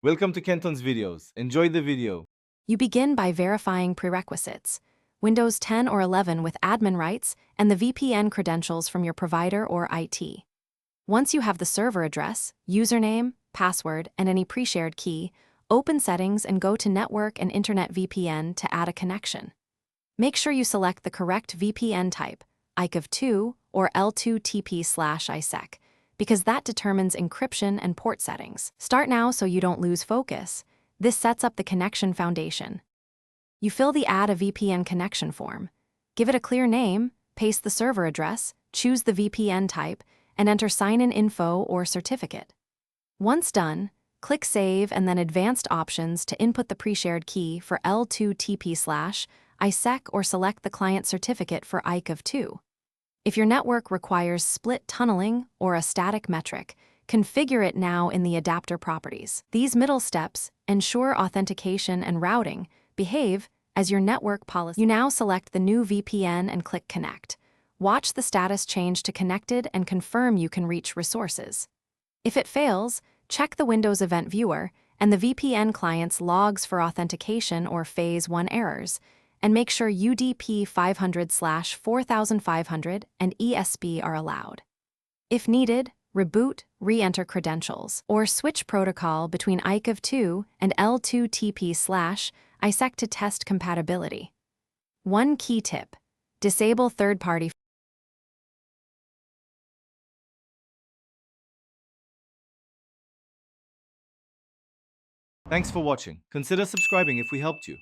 Welcome to Kenton's videos. Enjoy the video. You begin by verifying prerequisites: Windows 10 or 11 with admin rights and the VPN credentials from your provider or IT. Once you have the server address, username, password, and any pre-shared key, open Settings and go to Network and Internet VPN to add a connection. Make sure you select the correct VPN type, ICAV2 or L2TP/ISEC, because that determines encryption and port settings. Start now so you don't lose focus. This sets up the connection foundation. You fill the Add a VPN connection form. Give it a clear name, paste the server address, choose the VPN type, and enter sign-in info or certificate. Once done, click Save and then Advanced Options to input the pre-shared key for L2TP/ISEC or select the client certificate for ICAV2. If your network requires split tunneling or a static metric, configure it now in the adapter properties. These middle steps ensure authentication and routing behave as your network policy. You now select the new VPN and click Connect. Watch the status change to connected and confirm you can reach resources. If it fails, check the Windows Event Viewer and the VPN client's logs for authentication or Phase 1 errors, and make sure UDP 500/4500 and ESB are allowed. If needed, reboot, re-enter credentials, or switch protocol between ICAV2 and L2TP/ISEC to test compatibility. One key tip: disable third-party. Thanks for watching. Consider subscribing if we helped you.